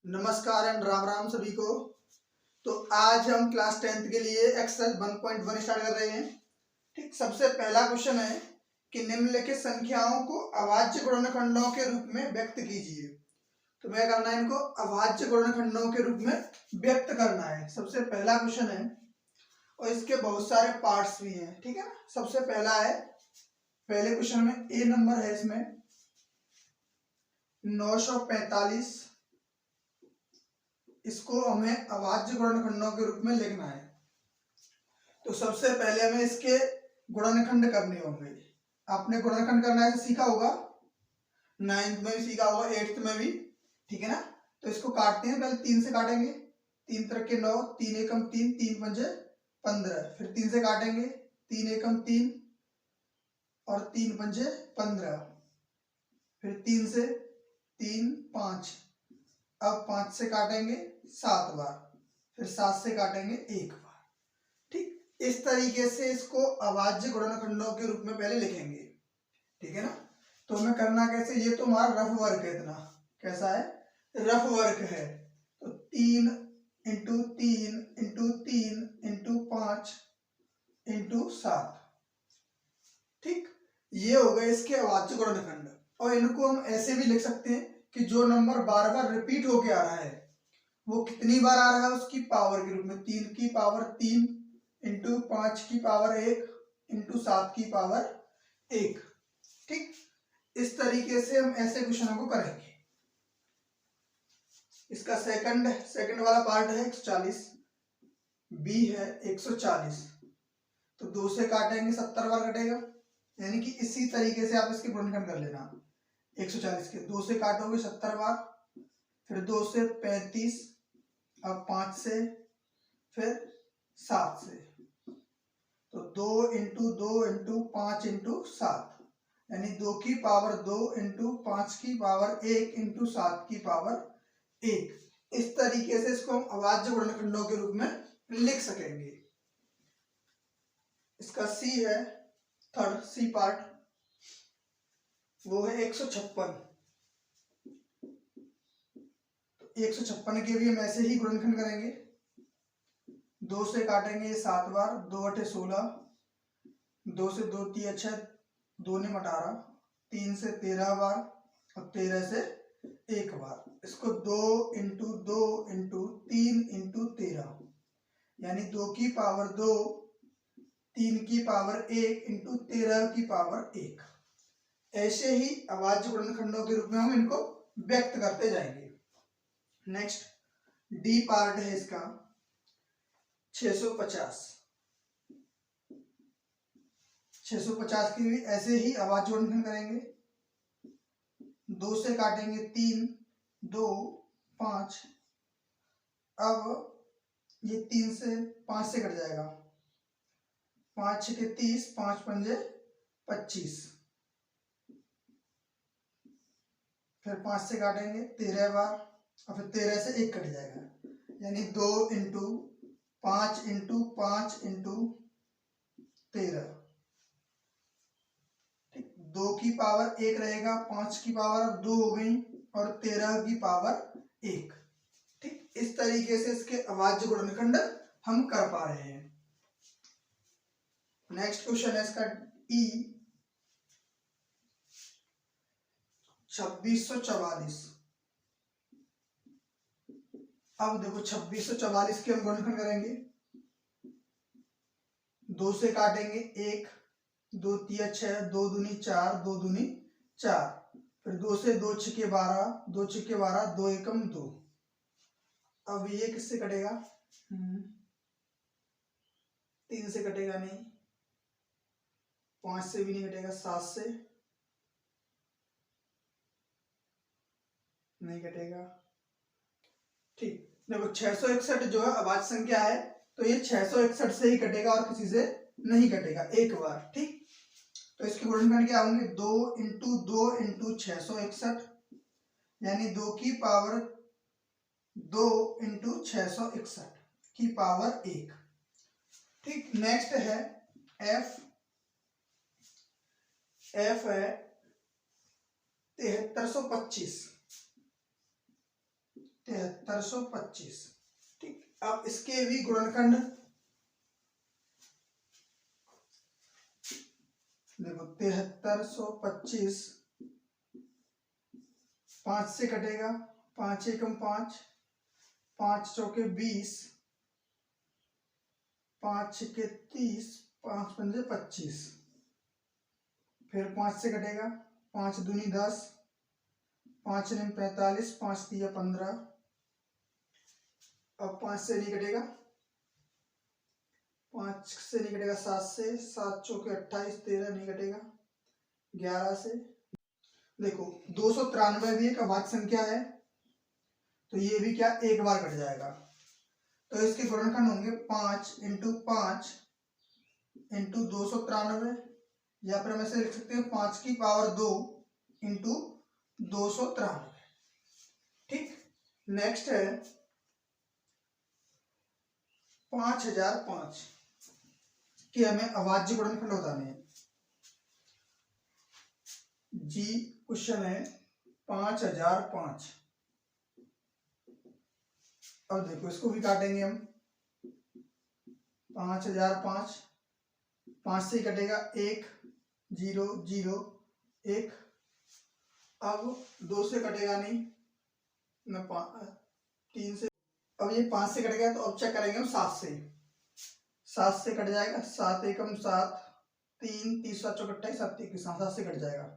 नमस्कार एंड राम राम सभी को। तो आज हम क्लास 10th के लिए एक्सरसाइज 1.1 स्टार्ट कर रहे हैं। ठीक, सबसे पहला क्वेश्चन है कि निम्नलिखित संख्याओं को अभाज्य गुणनखंडों के रूप में व्यक्त कीजिए। तो क्या करना है, इनको अभाज्य गुणनखंडों के रूप में व्यक्त करना है। सबसे पहला क्वेश्चन है और इसके बहुत सारे पार्ट्स भी हैं। ठीक है ना। सबसे पहला है, पहले क्वेश्चन में ए नंबर है, इसमें 945, इसको हमें अभाज्य गुणनखंडों के रूप में लिखना है। तो सबसे पहले हमें इसके गुणनखंड करने होंगे। आपने गुणनखंड करना ऐसे सीखा होगा, 9th में भी सीखा होगा, 8th में भी। ठीक है ना। तो इसको काटते हैं, पहले 3 से काटेंगे। 3 त्रिक के 9, 3 एकम 3, 3 पंजे 15। फिर 3 से काटेंगे, 3 एकम 3 और 3 पंजे 15। फिर 3 से 3 5, अब 5 से काटेंगे 7 बार, फिर 7 से काटेंगे 1 बार। ठीक, इस तरीके से इसको अभाज्य गुणनखंडों के रूप में पहले लिखेंगे। ठीक है ना। तो हमें करना कैसे, ये तो हमारा रफ वर्क है। इतना कैसा है, रफ वर्क है। तो 3 इंटू 3 इंटू 3 इंटू 5 इंटू 7। ठीक, ये हो गए इसके अभाज्य गुणनखंड। और इनको हम ऐसे भी लिख सकते हैं कि जो नंबर बार बार रिपीट होके आ रहा है वो कितनी बार आ रहा है, उसकी पावर के रूप में। 3 की पावर 3 इंटू 5 की पावर 1 इंटू 7 की पावर 1। ठीक, इस तरीके से हम ऐसे क्वेश्चनों को करेंगे। इसका सेकंड वाला पार्ट है 140, बी है 140। तो 2 से काटेंगे 70 बार कटेगा, यानी कि इसी तरीके से आप इसके गुणनखंड कर लेना। 140 के 2 से काटोगे 70 बार, फिर 2 से 35, अब 5 से, फिर 7 से। तो 2 इंटू 2 इंटू 5 इंटू 7, यानी 2 की पावर 2 इंटू 5 की पावर 1 इंटू 7 की पावर 1। इस तरीके से इसको हम अभाज्य गुणनखंडों के रूप में लिख सकेंगे। इसका सी है, थर्ड सी पार्ट, वो है 156। 156 के भी हम ऐसे ही गुणनखंड करेंगे। 2 से काटेंगे 7 बार, 2 अठे 16, 2 से 2 3 6, 2 ने 18, 3 से 13 बार और 13 से 1 बार। इसको 2 इंटू 2 इंटू 3 इंटू 13, यानी 2 की पावर 2, 3 की पावर 1 इंटू 13 की पावर 1। ऐसे ही अभाज्य गुणनखंडों के रूप में हम इनको व्यक्त करते जाएंगे। नेक्स्ट डी पार्ट है इसका 650। 650 की भी ऐसे ही अभाज्य गुणनखंड करेंगे। 2 से काटेंगे 3, 2 5, अब ये 3 से 5 से कट जाएगा, 5 6 के 30, 5 पंजे 25, फिर 5 से काटेंगे 13 बार और फिर 13 से 1 कट जाएगा, यानी 2 इंटू 5 इंटू 5 इंटू 13। ठीक, 2 की पावर 1 रहेगा, 5 की पावर अब 2 हो गई और 13 की पावर 1। ठीक, इस तरीके से इसके अभाज्य गुणनखंड हम कर पा रहे हैं। नेक्स्ट क्वेश्चन है इसका ई 2644। अब देखो 2644 के हम गुणनखंड करेंगे। 2 से काटेंगे 1, 2 3 6, 2 दूनी 4, 2 दूनी 4, फिर 2 से 2 6 के 12, 2 6 के 12, 2 एकम 2। अब ये किससे कटेगा, 3 से कटेगा नहीं, 5 से भी नहीं कटेगा, 7 से नहीं कटेगा। ठीक, देखो 661 जो है अभाज्य संख्या है, तो ये 661 से ही कटेगा और किसी से नहीं कटेगा, एक बार। ठीक, तो इसके गुणनखंड क्या होंगे, 2 इंटू 2 इंटू 661, यानी 2 की पावर 2 इंटू 661 की पावर 1। ठीक, नेक्स्ट है एफ है 7325। 7325। ठीक, अब इसके भी गुणनखंड देखो 7325 5 से कटेगा, 5 एकम 5, 5 चौके 20, 5 छक्के 30, 5 पंजे 25, फिर 5 से कटेगा, 5 दूनी 10, 5 नम 45, 5 तिया 15। अब 5 से नहीं कटेगा, 5 से नहीं कटेगा, 7 से, 7 चौके 28, 13 नहीं कटेगा, 11 से। देखो 293 भी एक अभाज्य संख्या है, तो ये भी क्या एक बार कट जाएगा, तो इसके गुणनखंड होंगे 5 इंटू 5 इंटू 293, या फिर हम ऐसे लिख सकते हैं 5 की पावर 2 इंटू 293। ठीक, नेक्स्ट है 5005 कि हमें अभाज्य गुणनखंड बताने हैं। जी क्वेश्चन है 5005। अब देखो इसको भी काटेंगे हम, 5005, 5 से कटेगा 1 0 0 1, अब 2 से कटेगा नहीं, न 3 से, अब ये 5 से कटेगा, तो अब चेक करेंगे हम 7 से, 7 से कट जाएगा, 7 एकम 7, 3 30 7 चौक 28, 7 21, 7 से कट जाएगा,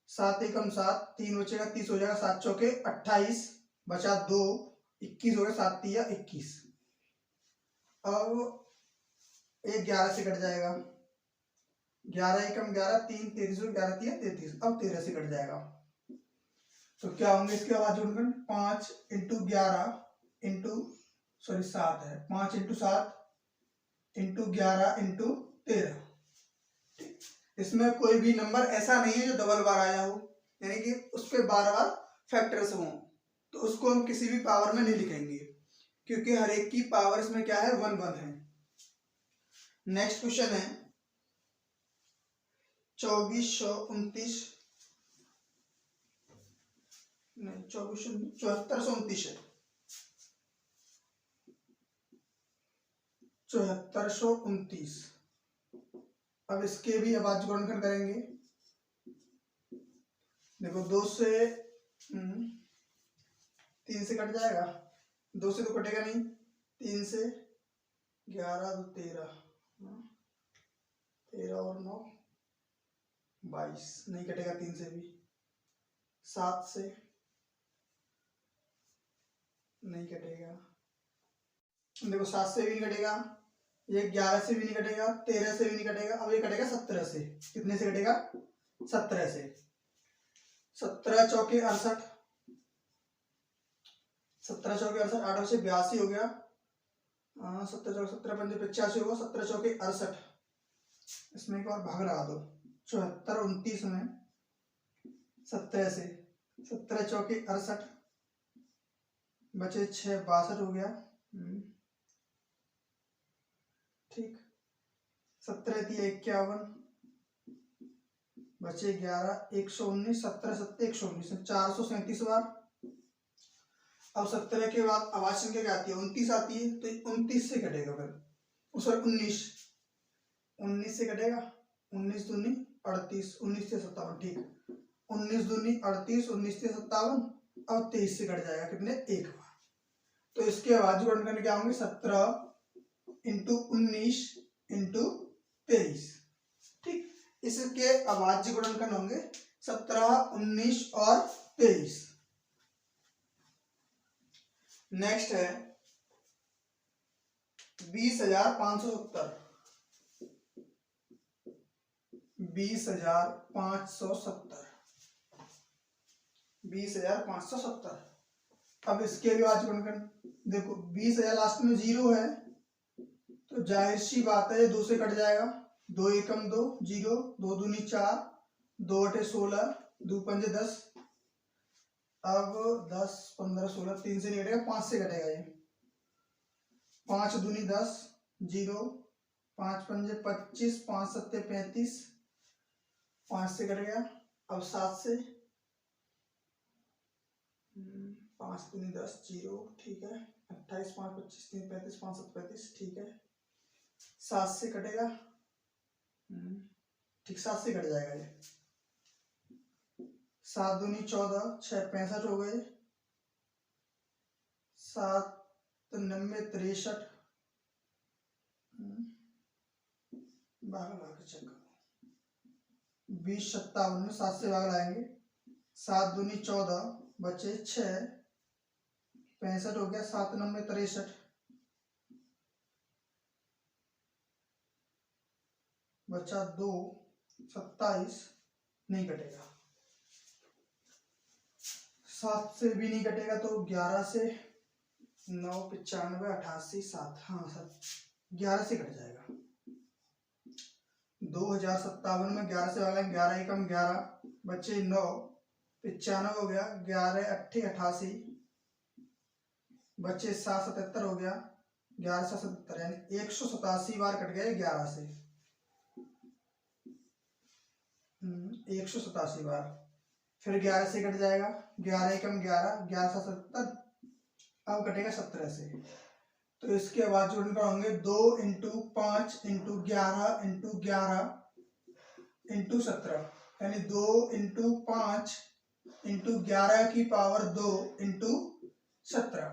7 एकम 7, 3 बचेगा 30 हो जाएगा, 7 चौके 28 बचा 2, 21 हो गया, 7 तिया 21। अब एक 11 से कट जाएगा, 11 एकम 11, 3 33 हो, 11 तिया 33, अब 13 से कट जाएगा। तो क्या होंगे इसके अभाज्य गुणनखंड, 5 इंटू 11 इंटू सॉरी 7 है, 5 इंटू 7 इंटू 11 इंटू 13। इसमें कोई भी नंबर ऐसा नहीं है जो डबल बार आया हो, यानी कि उस पर बार बार फैक्टर्स हो, तो उसको हम किसी भी पावर में नहीं लिखेंगे, क्योंकि हर एक की पावर इसमें क्या है 1 1 है। नेक्स्ट क्वेश्चन है 2429, नहीं 7429 है, 7429। अब इसके भी अभाज्य गुणनखंड करेंगे। देखो 2 से 3 से कट जाएगा, 2 से तो कटेगा नहीं, 3 से 11 तो 13, 13 और 9 22 नहीं कटेगा, 3 से भी, 7 से नहीं कटेगा, देखो 7 से भी नहीं कटेगा, ये 11 से भी नहीं कटेगा, 13 से भी नहीं कटेगा, अब ये कटेगा 17 से। कितने से कटेगा, 17 से, 17 चौके 68, 17 चौके 68, 8 से 82 हो गया, 17 चौके 17 पंजे 85 होगा, 17 चौके 68, इसमें एक और भाग लगा दो, 74 29 में 17 से, 17 चौके 68 बचे 6 62 हो गया, ठीक, 17 तिया 51 बचे 11 119, 17 7 119, 437 बार। अब 17 के बाद अभाज्य संख्या क्या आती है, 29 आती है, तो 29 से कटेगा, फिर सॉरी 19 से कटेगा, 19 दूनी 38, 19 से 57, ठीक, 19 दूनी 38, 19 से 57, अब 23 से कट जाएगा, कितने एक बार, तो इसके अभाज्य गुणनखंड क्या होंगे, 17 इंटू 19 इंटू 23। ठीक, इसके अभाज्य गुणनखंड होंगे 17 19 और 23। नेक्स्ट है 20,570, 20,570, 20,570। अब इसके भी अभाज्य गुणनखंड देखो, 20,000 लास्ट में 0 है, तो जाहिर सी बात है ये 2 से कट जाएगा, 2 एकम 2 0, 2 दूनी 4, 2 अठे 16, 2 पंजे 10, अब 10 15 16, 3 से नहीं कटेगा, 5 से कटेगा, ये 5 दूनी 10 0, 5 पंजे 25, 5 सत्ते 35, 5 से कट गया, अब 7 से 5 दूनी 10 जीरो, ठीक है। 28 5 25 3 35 5 7 35, ठीक है। 7 से कटेगा, ठीक 7 से कट जाएगा ये। 7 दूनी 14, 6 65 हो गए, 7 90 63, भाग लगा के चेक करो। 20 57 में 7 से भाग लाएंगे, 7 दूनी 14, बचे 6 65 हो गया, 7 90 63, बचा 2 27, नहीं कटेगा। 7 से भी नहीं कटेगा तो 11 से 9 95 88 7, हाँ सर 11 से कट जाएगा। 2057 में 11 से वाला 11 एकम 11, बच्चे 9 95 हो गया, 11 8 88, बच्चे 7 77 हो गया, 11 7 77 यानी 187 बार कट गए 11 से, 187 बार। फिर 11 से कट जाएगा, 11 एकम 11, 11 7 77, अब कटेगा 17 से। तो इसके आवाज जोड़ने का होंगे 2 इंटू 5 इंटू 11 इंटू 11 इंटू 17, यानी 2 इंटू 5 इंटू 11 की पावर 2 इंटू 17।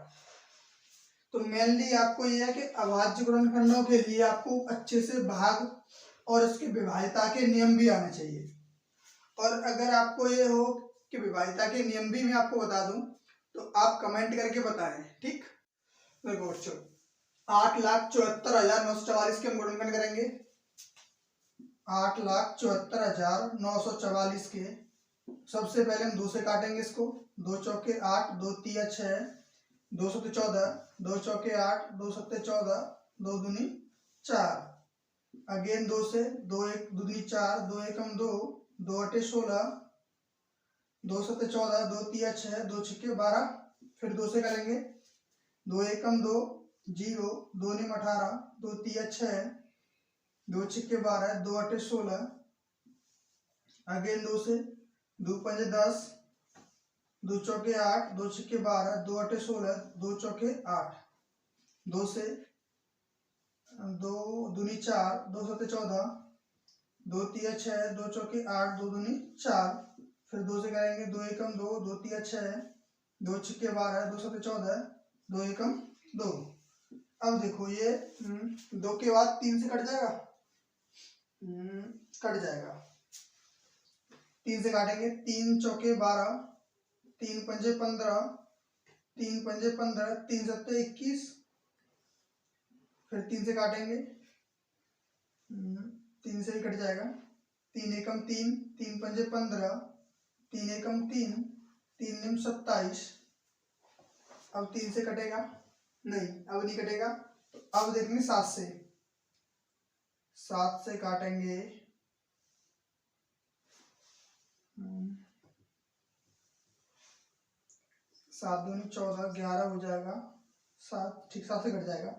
तो मेनली आपको यह है कि अभाज्य गुणनखंडों के लिए आपको अच्छे से भाग और इसके विभाज्यता के नियम भी आने चाहिए। और अगर आपको ये हो कि विभाज्यता के नियम भी मैं आपको बता दूं तो आप कमेंट करके बताएं, ठीक। देखो बच्चों, 8,74,944 के हम गुणनखंड करेंगे। 8,74,944 के सबसे पहले हम 2 से काटेंगे इसको, 2 चौके 8, 2 तिया 6, 2 सत्ते 14, 2 चौके 8, 2 सत्ते 14, 2 दूनी 4, अगेन 2 से, 2 1 दूनी 4, 2 एकम 2, 2 अटे 16, 2 सत्ते 14, 2 तिया 6, 2 छिक्के 12, फिर 2 से करेंगे, 2 एकम 2 0, 2 निम 18, 2 तिया 6, 2 छिक्के 12, 2 अटे 16, अगेन 2 से, 2 पंजे 10, 2 चौके 8, 2 छिक्के 12, 2 अटे 16, 2 चौके 8, 2 से, 2 दूनी 4, 2 सत्ते 14, 2 तिया 6, 2 चौके 8, 2 दूनी 4, फिर 2 से करेंगे, 2 एकम 2, 2 तिया 6, 2 छिक्के 12, 2 सत्ते 14, 2 एकम 2। अब देखो ये 2 के बाद 3 से कट जाएगा, कट जाएगा। 3 से काटेंगे, 3 चौके 12, 3 पंजे 15, 3 पंजे 15, 3 सत्ते 21, फिर 3 से काटेंगे, 3 से ही कट जाएगा। 3 एकम 3, 3 पंजे 15, 3 एकम 3, 3 निम 27, अब 3 से कटेगा नहीं, अब नहीं कटेगा। तो अब देखेंगे 7 से, 7 से काटेंगे, 7 दूनी 14, 11 हो जाएगा, 7 ठीक 7 से कट जाएगा।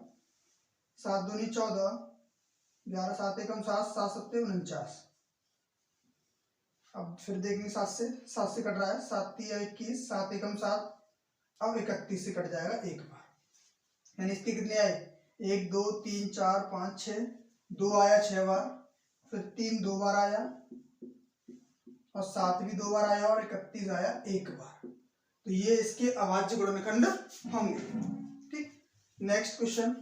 7 दूनी 14, 11 7 एकम 7, 7 सत्ते 49। अब फिर देखेंगे 7 से कट रहा है, 7 तिया 21, 7 एकम 7, अब 31 से कट जाएगा एक बार, यानी इसके कितने आए, 1 2 3 4 5 6, 2 आया 6 बार, फिर 3 2 बार आया और 7 भी 2 बार आया और 31 आया एक बार। तो ये इसके अभाज्य गुणनखंड होंगे, ठीक। नेक्स्ट क्वेश्चन,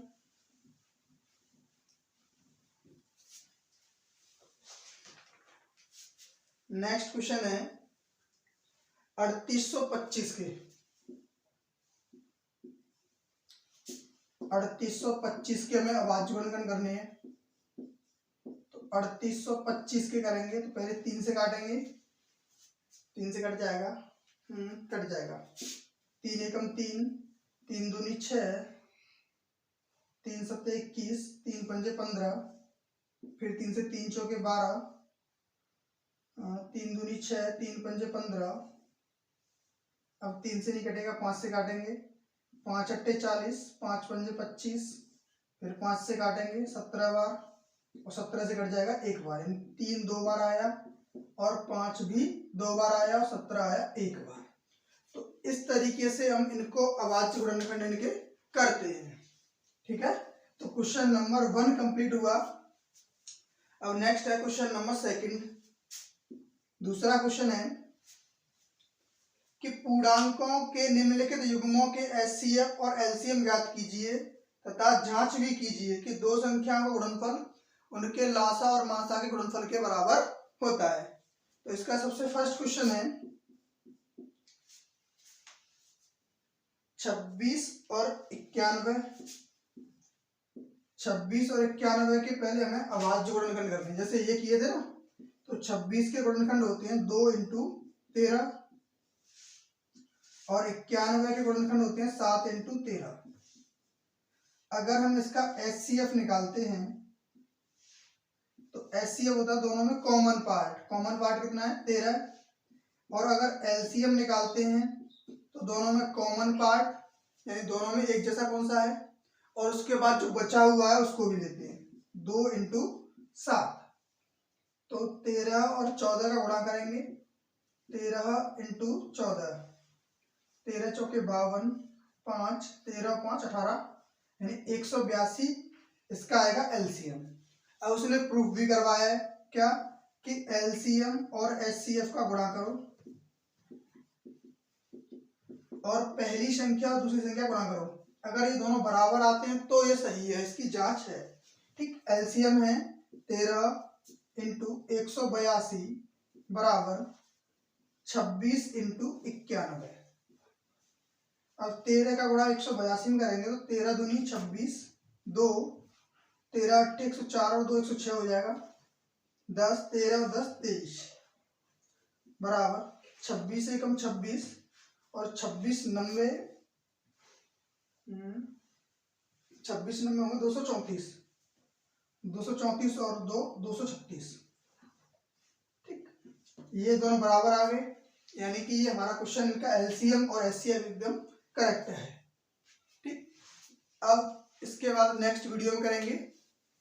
नेक्स्ट क्वेश्चन है 3825 के, 3825 के हमें अभाज्य गुणनखंड करने हैं। तो 3825 के करेंगे तो पहले 3 से काटेंगे, 3 से कट जाएगा, कट जाएगा। 3 एकम 3, 3 दूनी 6, 3 सत्ते 21, 3 पंजे 15, फिर 3 से 3 चौके 12, 3 दूनी 6, 3 पंजे 15, अब 3 से नहीं कटेगा, 5 से काटेंगे, 5 अट्टे 40, 5 पंजे 25, फिर 5 से काटेंगे 17 बार और 17 से कट जाएगा एक बार, 3 2 बार आया और 5 भी 2 बार आया और 17 आया एक बार। तो इस तरीके से हम इनको अभाज्य गुणनखंड इनके करते हैं। ठीक है, तो क्वेश्चन नंबर 1 कंप्लीट हुआ। अब नेक्स्ट है क्वेश्चन नंबर 2। दूसरा क्वेश्चन है कि पूर्णांकों के निम्नलिखित युग्मों के एचसीएफ और एलसीएम ज्ञात कीजिए तथा जांच भी कीजिए कि दो संख्याओं का गुणनफल उनके लासा और मासा के गुणनफल के बराबर होता है। तो इसका सबसे फर्स्ट क्वेश्चन है 26 और 91। 26 और 91 के पहले हमें अभाज्य गुणनखंड करने हैं। जैसे ये किए थे ना, तो 26 के गुणनखंड होते हैं 2 × 13 और 91 के गुणनखंड होते हैं 7 × 13। अगर हम इसका एचसीएफ निकालते हैं तो एचसीएफ होता है दोनों में कॉमन पार्ट कितना है 13। और अगर एलसीएम निकालते हैं तो दोनों में कॉमन पार्ट यानी दोनों में एक जैसा कौन सा है, और उसके बाद जो बचा हुआ है उसको भी लेते हैं 2 × 7। तो 13 और 14 का गुणा करेंगे 13 × 14, 13 चौके 52, 5 13 5 18 यानी 182 इसका आएगा एलसीएम। अब उसने प्रूफ भी करवाया है क्या कि एलसीएम और एचसीएफ का गुणा करो और पहली संख्या और दूसरी संख्या गुणा करो। अगर ये दोनों बराबर आते हैं तो ये सही है, इसकी जांच है। ठीक, एलसीएम है 13 × 182 बराबर 26 × 91। अब 13 का गुणा 182 में करेंगे तो 13 दूनी 26, 2 13 8 104 और 2 106 हो जाएगा। 10 13 और 10 23 बराबर 26 से कम 26 और 26 90 होंगे 234, 234 और 2 236। ठीक, ये दोनों बराबर आ गए, यानी कि ये हमारा क्वेश्चन का एलसीएम और एचसीएफ एकदम करेक्ट है। ठीक, अब इसके बाद नेक्स्ट वीडियो में करेंगे।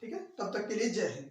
ठीक है, तब तक के लिए जय हिंद।